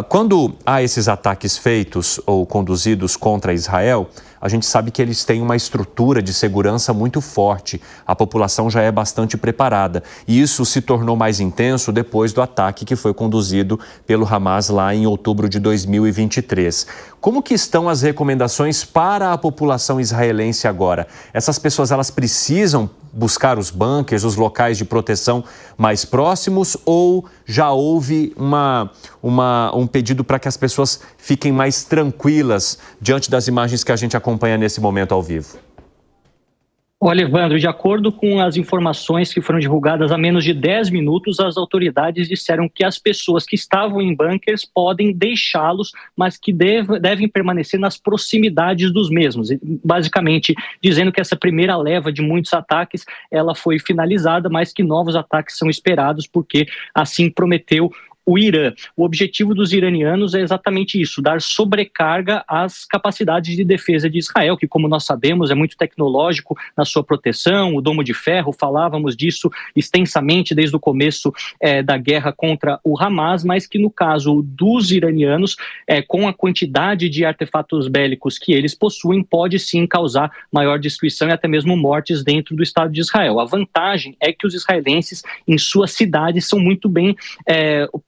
Quando há esses ataques feitos ou conduzidos contra Israel, a gente sabe que eles têm uma estrutura de segurança muito forte. A população já é bastante preparada. E isso se tornou mais intenso depois do ataque que foi conduzido pelo Hamas lá em outubro de 2023. Como que estão as recomendações para a população israelense agora? Essas pessoas, elas precisam buscar os bunkers, os locais de proteção mais próximos, ou já houve um pedido para que as pessoas fiquem mais tranquilas diante das imagens que a gente acompanha nesse momento ao vivo? Olha, Evandro, de acordo com as informações que foram divulgadas há menos de 10 minutos, as autoridades disseram que as pessoas que estavam em bunkers podem deixá-los, mas que devem permanecer nas proximidades dos mesmos. Basicamente, dizendo que essa primeira leva de muitos ataques, ela foi finalizada, mas que novos ataques são esperados, porque assim prometeu o Irã. O objetivo dos iranianos é exatamente isso, dar sobrecarga às capacidades de defesa de Israel, que, como nós sabemos, é muito tecnológico na sua proteção, o domo de ferro, falávamos disso extensamente desde o começo da guerra contra o Hamas, mas que no caso dos iranianos, com a quantidade de artefatos bélicos que eles possuem, pode sim causar maior destruição e até mesmo mortes dentro do Estado de Israel. A vantagem é que os israelenses, em suas cidades, são muito bem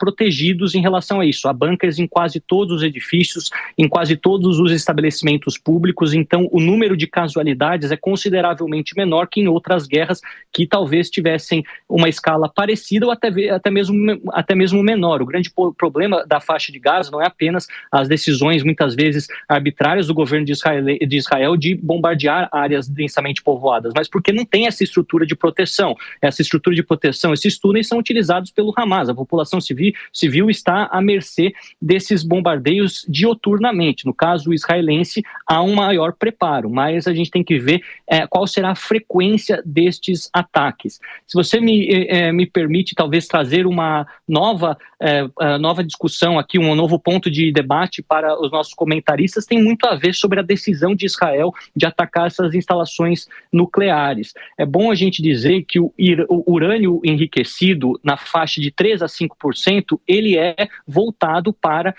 protegidos em relação a isso. Há bunkers em quase todos os edifícios, em quase todos os estabelecimentos públicos, então o número de casualidades é consideravelmente menor que em outras guerras que talvez tivessem uma escala parecida ou até mesmo menor. O grande problema da faixa de Gaza não é apenas as decisões, muitas vezes arbitrárias, do governo de Israel de bombardear áreas densamente povoadas, mas porque não tem essa estrutura de proteção. Essa estrutura de proteção, esses túneis são utilizados pelo Hamas. A população civil está à mercê desses bombardeios dioturnamente. No caso israelense, há um maior preparo, mas a gente tem que ver qual será a frequência destes ataques. Se você me permite, talvez, trazer uma nova discussão aqui, um novo ponto de debate para os nossos comentaristas, tem muito a ver sobre a decisão de Israel de atacar essas instalações nucleares. É bom a gente dizer que o urânio enriquecido na faixa de 3 a 5%, ele é voltado para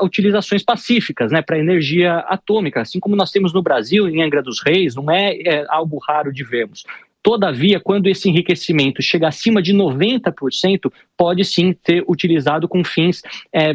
utilizações pacíficas, né, para energia atômica, assim como nós temos no Brasil, em Angra dos Reis, não é algo raro de vermos. Todavia, quando esse enriquecimento chega acima de 90%, pode sim ser utilizado com fins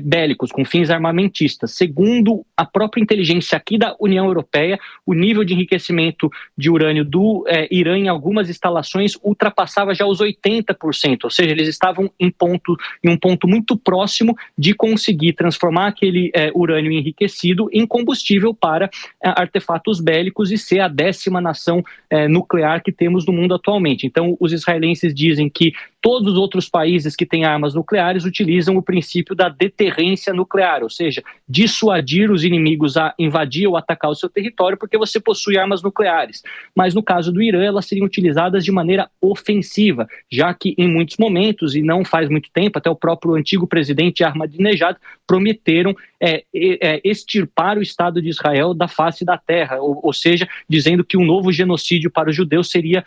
bélicos, com fins armamentistas. Segundo a própria inteligência aqui da União Europeia, o nível de enriquecimento de urânio do Irã em algumas instalações ultrapassava já os 80%, ou seja, eles estavam em um ponto muito próximo de conseguir transformar aquele urânio enriquecido em combustível para artefatos bélicos e ser a 10ª nação nuclear que temos no mundo atualmente. Então, os israelenses dizem que todos os outros países que têm armas nucleares utilizam o princípio da deterrência nuclear, ou seja, dissuadir os inimigos a invadir ou atacar o seu território porque você possui armas nucleares. Mas no caso do Irã, elas seriam utilizadas de maneira ofensiva, já que em muitos momentos, e não faz muito tempo, até o próprio antigo presidente Ahmadinejad prometeram extirpar o Estado de Israel da face da terra, ou seja, dizendo que um novo genocídio para os judeus seria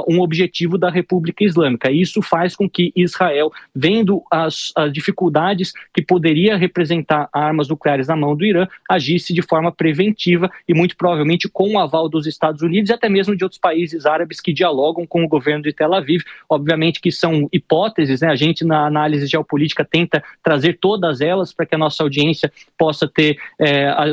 um objetivo da República Islâmica. Isso faz com que Israel, vendo as dificuldades que poderia representar armas nucleares na mão do Irã, agisse de forma preventiva e muito provavelmente com o aval dos Estados Unidos e até mesmo de outros países árabes que dialogam com o governo de Tel Aviv. Obviamente que são hipóteses, né? A gente na análise geopolítica tenta trazer todas elas para que a nossa audiência possa ter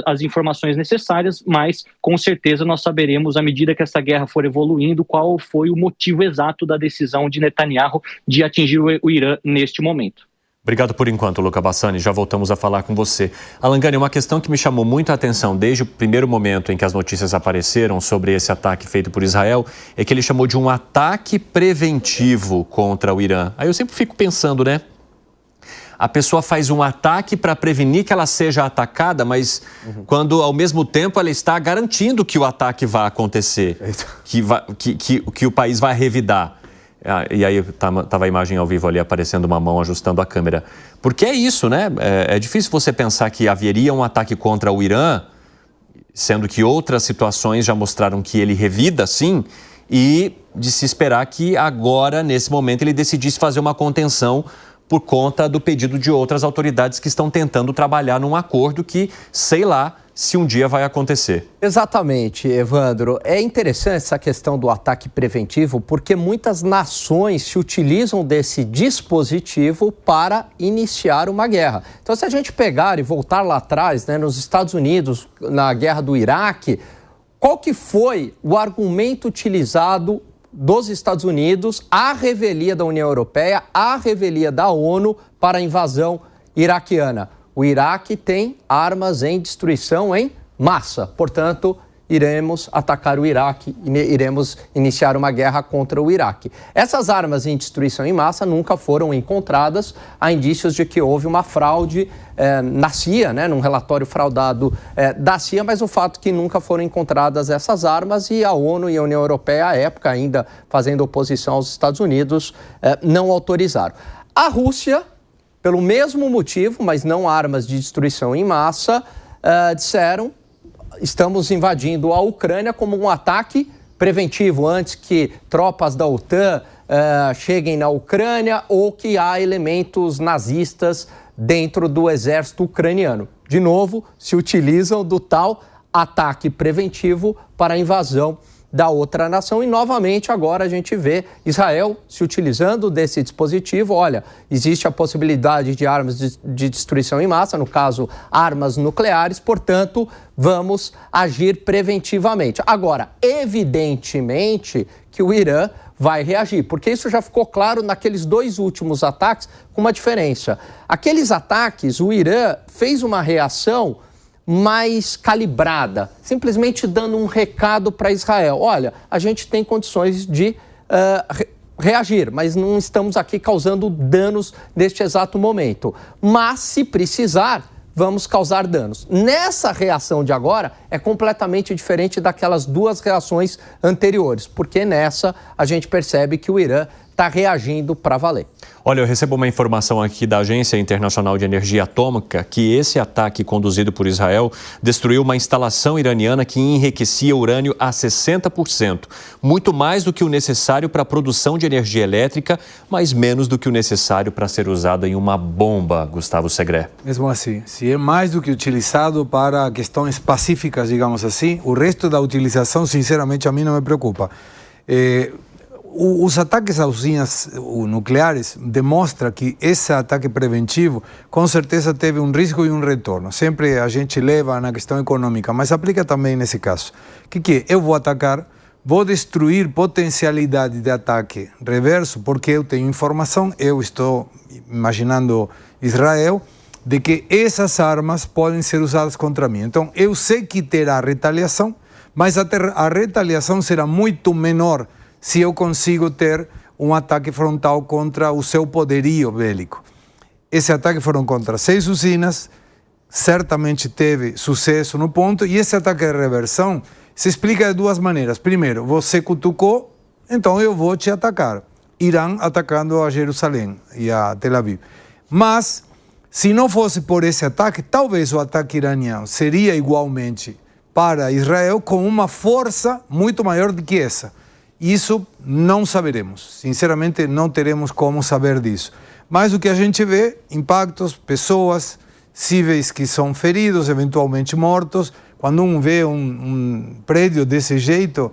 as informações necessárias, mas com certeza nós saberemos, à medida que essa guerra for evoluindo, qual foi o motivo exato da decisão de Netanyahu de atingir o Irã neste momento. Obrigado por enquanto, Luca Bassani. Já voltamos a falar com você. Alan Gani, uma questão que me chamou muito a atenção desde o primeiro momento em que as notícias apareceram sobre esse ataque feito por Israel é que ele chamou de um ataque preventivo contra o Irã. Aí eu sempre fico pensando, né? A pessoa faz um ataque para prevenir que ela seja atacada, mas quando, ao mesmo tempo, ela está garantindo que o ataque vai acontecer, que o país vai revidar. E aí estava a imagem ao vivo ali aparecendo uma mão ajustando a câmera. Porque é isso, né? É difícil você pensar que haveria um ataque contra o Irã, sendo que outras situações já mostraram que ele revida, sim, e de se esperar que agora, nesse momento, ele decidisse fazer uma contenção por conta do pedido de outras autoridades que estão tentando trabalhar num acordo que, sei lá, se um dia vai acontecer. Exatamente, Evandro. É interessante essa questão do ataque preventivo porque muitas nações se utilizam desse dispositivo para iniciar uma guerra. Então, se a gente pegar e voltar lá atrás, né, nos Estados Unidos, na guerra do Iraque, qual que foi o argumento utilizado dos Estados Unidos, à revelia da União Europeia, à revelia da ONU para a invasão iraquiana? O Iraque tem armas em destruição em massa, portanto, iremos atacar o Iraque, iremos iniciar uma guerra contra o Iraque. Essas armas em destruição em massa nunca foram encontradas, há indícios de que houve uma fraude na CIA, né, num relatório fraudado da CIA, mas o fato é que nunca foram encontradas essas armas e a ONU e a União Europeia, à época ainda fazendo oposição aos Estados Unidos, não autorizaram. A Rússia, pelo mesmo motivo, mas não armas de destruição em massa, disseram: estamos invadindo a Ucrânia como um ataque preventivo, antes que tropas da OTAN cheguem na Ucrânia ou que há elementos nazistas dentro do exército ucraniano. De novo, se utilizam do tal ataque preventivo para a invasão da outra nação e novamente agora a gente vê Israel se utilizando desse dispositivo. Olha, existe a possibilidade de armas de destruição em massa, no caso armas nucleares, portanto vamos agir preventivamente. Agora, evidentemente que o Irã vai reagir, porque isso já ficou claro naqueles dois últimos ataques, com uma diferença. Aqueles ataques, o Irã fez uma reação mais calibrada, simplesmente dando um recado para Israel: olha, a gente tem condições de reagir, mas não estamos aqui causando danos neste exato momento. Mas, se precisar, vamos causar danos. Nessa reação de agora é completamente diferente daquelas duas reações anteriores, porque nessa a gente percebe que o Irã está reagindo para valer. Olha, eu recebo uma informação aqui da Agência Internacional de Energia Atômica que esse ataque conduzido por Israel destruiu uma instalação iraniana que enriquecia urânio a 60%. Muito mais do que o necessário para a produção de energia elétrica, mas menos do que o necessário para ser usado em uma bomba, Gustavo Segré. Mesmo assim, se é mais do que utilizado para questões pacíficas, digamos assim, o resto da utilização, sinceramente, a mim não me preocupa. Os ataques às usinas nucleares demonstram que esse ataque preventivo com certeza teve um risco e um retorno. Sempre a gente leva na questão econômica, mas aplica também nesse caso. O que é? Eu vou atacar, vou destruir potencialidade de ataque reverso, porque eu tenho informação, eu estou imaginando Israel, de que essas armas podem ser usadas contra mim. Então, eu sei que terá retaliação, mas a retaliação será muito menor se eu consigo ter um ataque frontal contra o seu poderio bélico. Esse ataque foram contra 6 usinas, certamente teve sucesso no ponto, e esse ataque de reversão se explica de duas maneiras. Primeiro, você cutucou, então eu vou te atacar. Irã atacando a Jerusalém e a Tel Aviv. Mas, se não fosse por esse ataque, talvez o ataque iraniano seria igualmente para Israel com uma força muito maior do que essa. Isso não saberemos, sinceramente não teremos como saber disso. Mas o que a gente vê, impactos, pessoas, civis que são feridos, eventualmente mortos. Quando um vê um prédio desse jeito,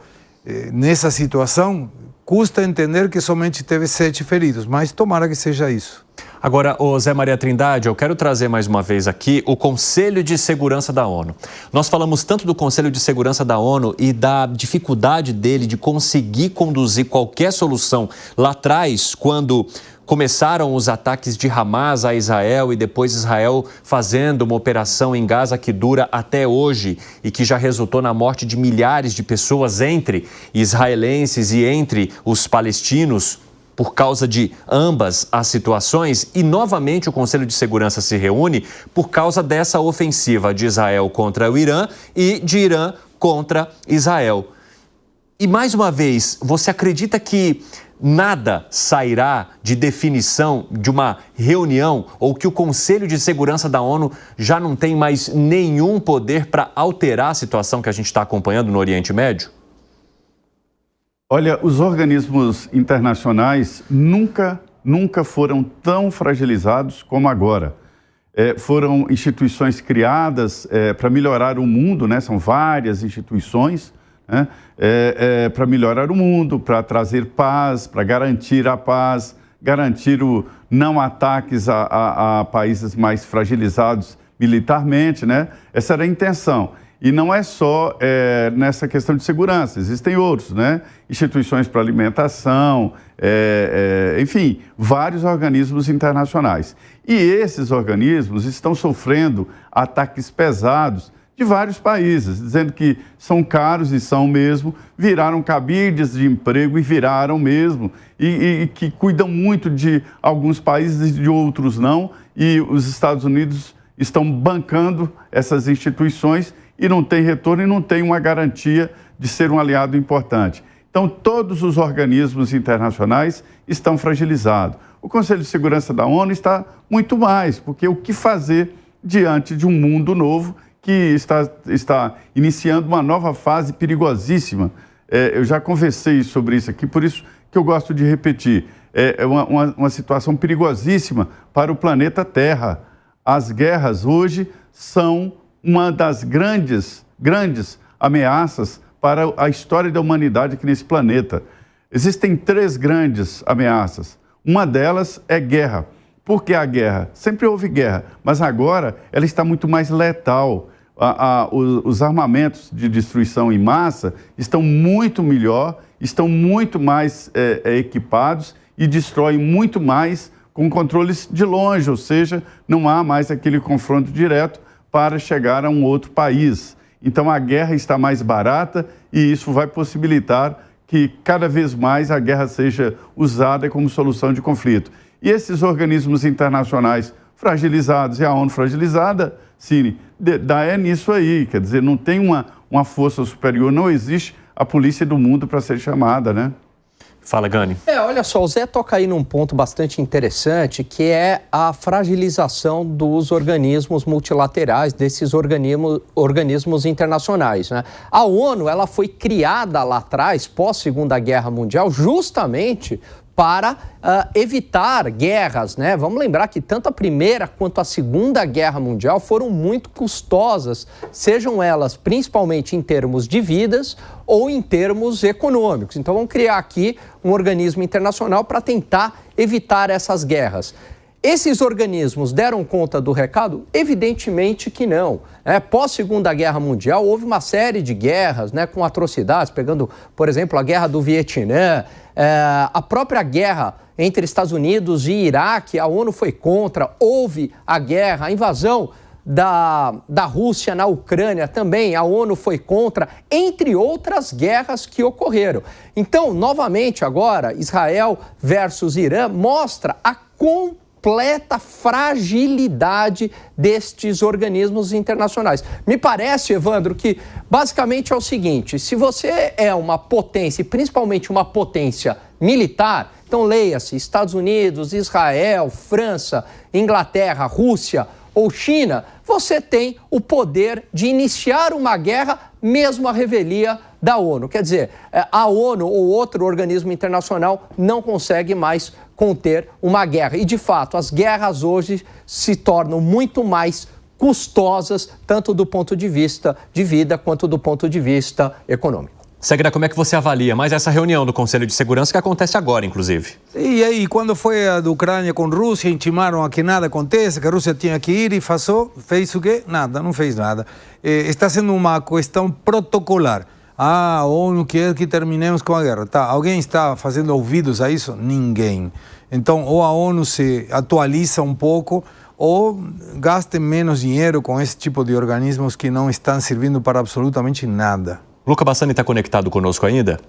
nessa situação, custa entender que somente teve 7 feridos, mas tomara que seja isso. Agora, o Zé Maria Trindade, eu quero trazer mais uma vez aqui o Conselho de Segurança da ONU. Nós falamos tanto do Conselho de Segurança da ONU e da dificuldade dele de conseguir conduzir qualquer solução lá atrás, quando começaram os ataques de Hamas a Israel e depois Israel fazendo uma operação em Gaza que dura até hoje e que já resultou na morte de milhares de pessoas entre israelenses e entre os palestinos, por causa de ambas as situações, e novamente o Conselho de Segurança se reúne por causa dessa ofensiva de Israel contra o Irã e de Irã contra Israel. E mais uma vez, você acredita que nada sairá de definição de uma reunião ou que o Conselho de Segurança da ONU já não tem mais nenhum poder para alterar a situação que a gente está acompanhando no Oriente Médio? Olha, os organismos internacionais nunca nunca foram tão fragilizados como agora. Foram instituições criadas para melhorar o mundo, né? São várias instituições, né? Para melhorar o mundo, para trazer paz, para garantir a paz, garantir o não ataques a países mais fragilizados militarmente, né? Essa era a intenção. E não é só nessa questão de segurança, existem outros, né? Instituições para alimentação, enfim, vários organismos internacionais. E esses organismos estão sofrendo ataques pesados de vários países, dizendo que são caros e são mesmo, viraram cabides de emprego e viraram mesmo, e que cuidam muito de alguns países e de outros não, e os Estados Unidos estão bancando essas instituições e não tem retorno e não tem uma garantia de ser um aliado importante. Então, todos os organismos internacionais estão fragilizados. O Conselho de Segurança da ONU está muito mais, porque o que fazer diante de um mundo novo que está iniciando uma nova fase perigosíssima? Eu já conversei sobre isso aqui, por isso que eu gosto de repetir. É uma situação perigosíssima para o planeta Terra. As guerras hoje são uma das grandes ameaças para a história da humanidade aqui nesse planeta. Existem 3 grandes ameaças. Uma delas é guerra. Por que a guerra? Sempre houve guerra, mas agora ela está muito mais letal. Os armamentos de destruição em massa estão muito melhor, estão muito mais equipados e destroem muito mais com controles de longe, ou seja, não há mais aquele confronto direto para chegar a um outro país. Então a guerra está mais barata e isso vai possibilitar que cada vez mais a guerra seja usada como solução de conflito. E esses organismos internacionais fragilizados e a ONU fragilizada, Cine, é nisso aí, quer dizer, não tem uma força superior, não existe a polícia do mundo para ser chamada, né? Fala, Gani. Olha só, o Zé toca aí num ponto bastante interessante, que é a fragilização dos organismos multilaterais, desses organismos internacionais, né? A ONU, ela foi criada lá atrás, pós-Segunda Guerra Mundial, justamente para evitar guerras, né? Vamos lembrar que tanto a Primeira quanto a Segunda Guerra Mundial foram muito custosas, sejam elas principalmente em termos de vidas ou em termos econômicos. Então vamos criar aqui um organismo internacional para tentar evitar essas guerras. Esses organismos deram conta do recado? Evidentemente que não. Pós-Segunda Guerra Mundial, houve uma série de guerras, né, com atrocidades, pegando, por exemplo, a Guerra do Vietnã, a própria guerra entre Estados Unidos e Iraque, a ONU foi contra, houve a guerra, a invasão da Rússia na Ucrânia também, a ONU foi contra, entre outras guerras que ocorreram. Então, novamente agora, Israel versus Irã mostra a completa fragilidade destes organismos internacionais. Me parece, Evandro, que basicamente é o seguinte: se você é uma potência, e principalmente uma potência militar, então leia-se Estados Unidos, Israel, França, Inglaterra, Rússia ou China, você tem o poder de iniciar uma guerra mesmo à revelia da ONU. Quer dizer, a ONU ou outro organismo internacional não consegue mais conter uma guerra. E, de fato, as guerras hoje se tornam muito mais custosas, tanto do ponto de vista de vida quanto do ponto de vista econômico. Segra, como é que você avalia mais essa reunião do Conselho de Segurança que acontece agora, inclusive? E aí, quando foi a da Ucrânia com a Rússia, intimaram a que nada acontece, que a Rússia tinha que ir e fez o quê? Nada, não fez nada. Está sendo uma questão protocolar. A ONU quer que terminemos com a guerra. Tá, alguém está fazendo ouvidos a isso? Ninguém. Então, ou a ONU se atualiza um pouco, ou gaste menos dinheiro com esse tipo de organismos que não estão servindo para absolutamente nada. Luca Bassani está conectado conosco ainda?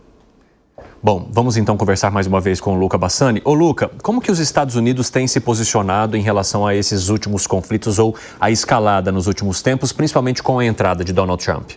Bom, vamos então conversar mais uma vez com o Luca Bassani. Ô Luca, como que os Estados Unidos têm se posicionado em relação a esses últimos conflitos ou a escalada nos últimos tempos, principalmente com a entrada de Donald Trump?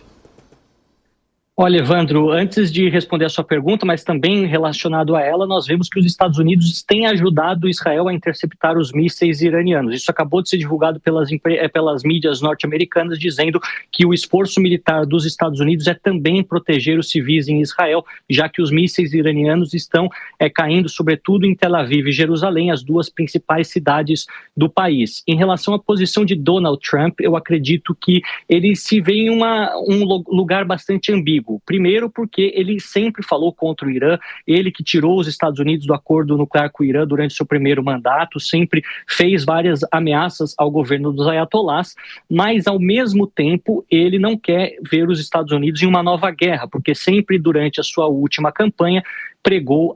Olha, Evandro, antes de responder a sua pergunta, mas também relacionado a ela, nós vemos que os Estados Unidos têm ajudado Israel a interceptar os mísseis iranianos. Isso acabou de ser divulgado pelas mídias norte-americanas, dizendo que o esforço militar dos Estados Unidos é também proteger os civis em Israel, já que os mísseis iranianos estão caindo, sobretudo em Tel Aviv e Jerusalém, as duas principais cidades do país. Em relação à posição de Donald Trump, eu acredito que ele se vê em um lugar bastante ambíguo. Primeiro, porque ele sempre falou contra o Irã, ele que tirou os Estados Unidos do acordo nuclear com o Irã durante seu primeiro mandato, sempre fez várias ameaças ao governo dos ayatollahs, mas ao mesmo tempo ele não quer ver os Estados Unidos em uma nova guerra, porque sempre durante a sua última campanha pregou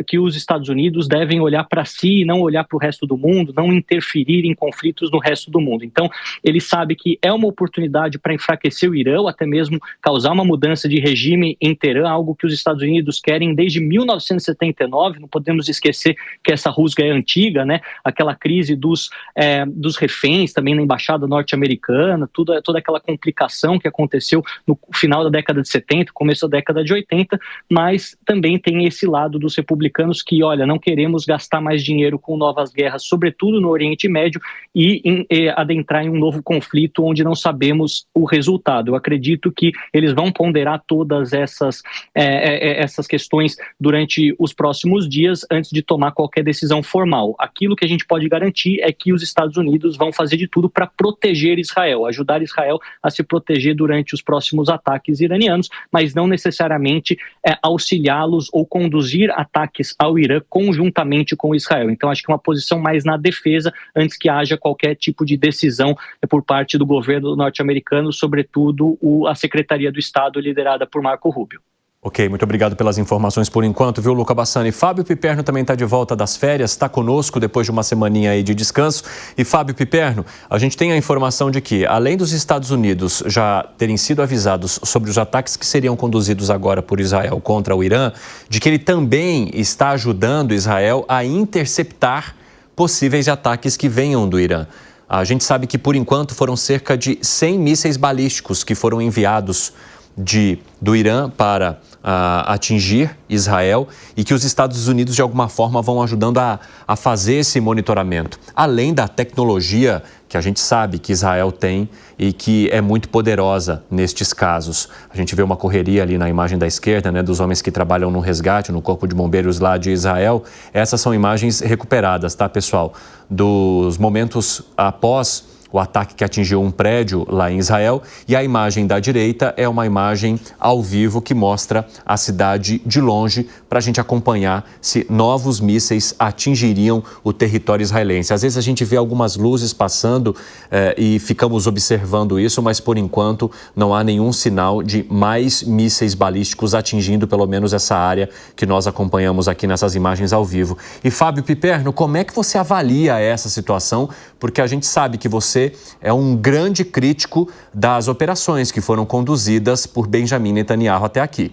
que os Estados Unidos devem olhar para si e não olhar para o resto do mundo, não interferir em conflitos no resto do mundo. Então, ele sabe que é uma oportunidade para enfraquecer o Irã, ou até mesmo causar uma mudança de regime em Teherã, algo que os Estados Unidos querem desde 1979. Não podemos esquecer que essa rusga é antiga, né? Aquela crise dos reféns também na embaixada norte-americana, toda aquela complicação que aconteceu no final da década de 70, começo da década de 80, mas também tem esse lado dos republicanos que, olha, não queremos gastar mais dinheiro com novas guerras, sobretudo no Oriente Médio, e adentrar em um novo conflito onde não sabemos o resultado. Eu acredito que eles vão ponderar todas essas questões durante os próximos dias antes de tomar qualquer decisão formal. Aquilo que a gente pode garantir é que os Estados Unidos vão fazer de tudo para proteger Israel, ajudar Israel a se proteger durante os próximos ataques iranianos, mas não necessariamente auxiliá-los ou conduzir ataques ao Irã conjuntamente com Israel. Então, acho que uma posição mais na defesa antes que haja qualquer tipo de decisão por parte do governo norte-americano, sobretudo a Secretaria do Estado liderada por Marco Rubio. Ok, muito obrigado pelas informações por enquanto, viu, Luca Bassani? Fábio Piperno também está de volta das férias, está conosco depois de uma semaninha aí de descanso. E Fábio Piperno, a gente tem a informação de que, além dos Estados Unidos já terem sido avisados sobre os ataques que seriam conduzidos agora por Israel contra o Irã, de que ele também está ajudando Israel a interceptar possíveis ataques que venham do Irã. A gente sabe que, por enquanto, foram cerca de 100 mísseis balísticos que foram enviados do Irã para atingir Israel e que os Estados Unidos, de alguma forma, vão ajudando a fazer esse monitoramento. Além da tecnologia que a gente sabe que Israel tem e que é muito poderosa nestes casos. A gente vê uma correria ali na imagem da esquerda, né, dos homens que trabalham no resgate, no Corpo de Bombeiros lá de Israel. Essas são imagens recuperadas, tá, pessoal? Dos momentos após o ataque que atingiu um prédio lá em Israel, e a imagem da direita é uma imagem ao vivo que mostra a cidade de longe para a gente acompanhar se novos mísseis atingiriam o território israelense. Às vezes a gente vê algumas luzes passando e ficamos observando isso, mas por enquanto não há nenhum sinal de mais mísseis balísticos atingindo pelo menos essa área que nós acompanhamos aqui nessas imagens ao vivo. E Fábio Piperno, como é que você avalia essa situação? Porque a gente sabe que você é um grande crítico das operações que foram conduzidas por Benjamin Netanyahu até aqui.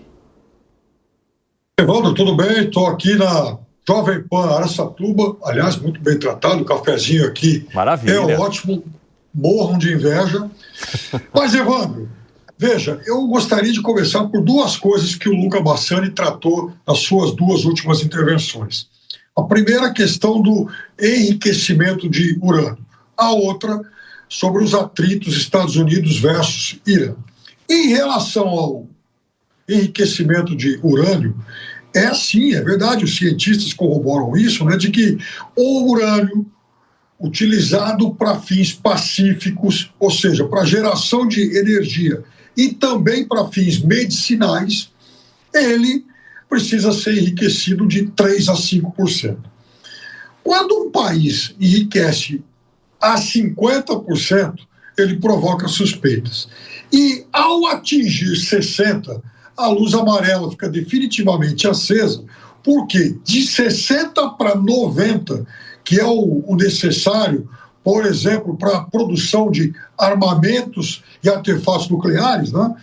Evandro, tudo bem? Estou aqui na Jovem Pan Araçatuba, aliás, muito bem tratado, o cafezinho aqui. Maravilha. É ótimo, morram de inveja. Mas, Evandro, veja, eu gostaria de começar por duas coisas que o Luca Bassani tratou nas suas duas últimas intervenções. A primeira, a questão do enriquecimento de urânio. A outra, sobre os atritos Estados Unidos versus Irã. Em relação ao enriquecimento de urânio, sim, é verdade, os cientistas corroboram isso, né, de que o urânio utilizado para fins pacíficos, ou seja, para geração de energia e também para fins medicinais, ele precisa ser enriquecido de 3% a 5%. Quando um país enriquece a 50%, ele provoca suspeitas. E ao atingir 60%, a luz amarela fica definitivamente acesa, porque de 60% para 90%, que é o necessário, por exemplo, para a produção de armamentos e artefatos nucleares, né,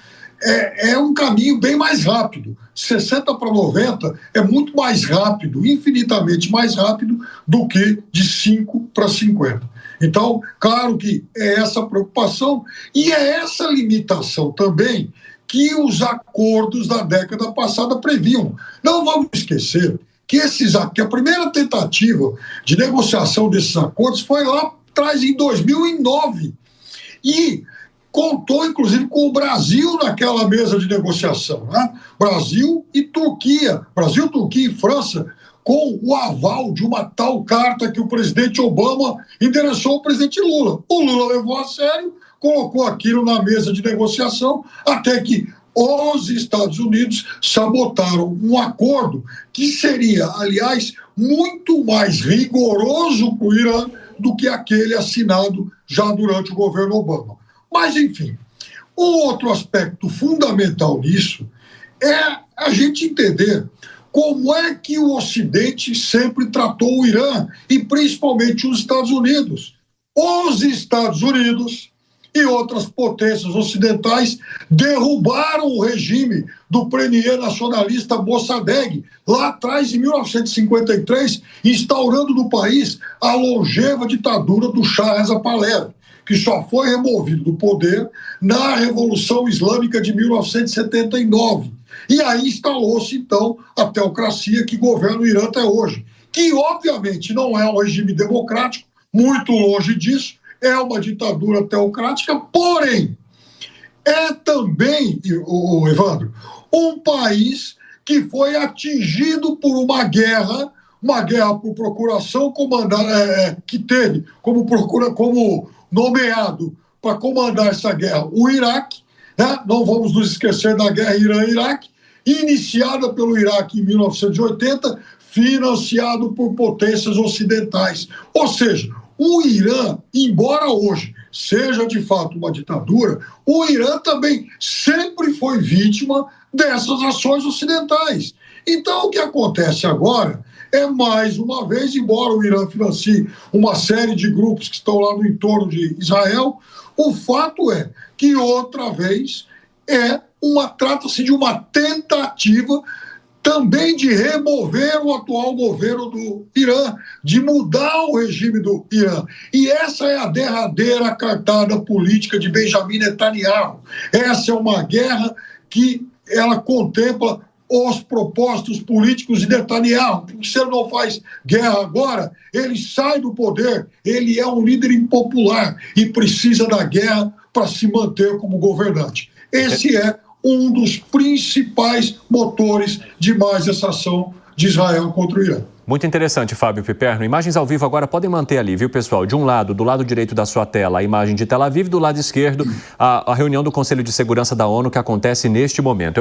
é um caminho bem mais rápido. 60% para 90% é muito mais rápido, infinitamente mais rápido, do que de 5% para 50%. Então, claro que é essa preocupação e é essa limitação também que os acordos da década passada previam. Não vamos esquecer que a primeira tentativa de negociação desses acordos foi lá atrás, em 2009. E contou, inclusive, com o Brasil naquela mesa de negociação, né? Brasil, Turquia e França, com o aval de uma tal carta que o presidente Obama endereçou ao presidente Lula. O Lula levou a sério, colocou aquilo na mesa de negociação, até que os Estados Unidos sabotaram um acordo que seria, aliás, muito mais rigoroso para o Irã do que aquele assinado já durante o governo Obama. Mas, enfim, um outro aspecto fundamental nisso é a gente entender como é que o Ocidente sempre tratou o Irã, e principalmente os Estados Unidos. Os Estados Unidos e outras potências ocidentais derrubaram o regime do premier nacionalista Mossadegh, lá atrás, em 1953, instaurando no país a longeva ditadura do Shah Reza Pahlavi, que só foi removido do poder na Revolução Islâmica de 1979. E aí instalou-se, então, a teocracia que governa o Irã até hoje, que, obviamente, não é um regime democrático, muito longe disso, é uma ditadura teocrática, porém, é também, Evandro, um país que foi atingido por uma guerra por procuração, que teve como nomeado para comandar essa guerra o Iraque, né? Não vamos nos esquecer da guerra Irã-Iraque, iniciada pelo Iraque em 1980, financiado por potências ocidentais. Ou seja, o Irã, embora hoje seja de fato uma ditadura, o Irã também sempre foi vítima dessas ações ocidentais. Então, o que acontece agora é, mais uma vez, embora o Irã financie uma série de grupos que estão lá no entorno de Israel, o fato é que, outra vez, trata-se de uma tentativa também de remover o atual governo do Irã, de mudar o regime do Irã. E essa é a derradeira cartada política de Benjamin Netanyahu. Essa é uma guerra que ela contempla os propósitos políticos de Netanyahu. Se ele não faz guerra agora, ele sai do poder, ele é um líder impopular e precisa da guerra para se manter como governante. Esse é um dos principais motores de mais essa ação de Israel contra o Irã. Muito interessante, Fábio Piperno. Imagens ao vivo agora podem manter ali, viu, pessoal? De um lado, do lado direito da sua tela, a imagem de Tel Aviv, do lado esquerdo, a reunião do Conselho de Segurança da ONU que acontece neste momento.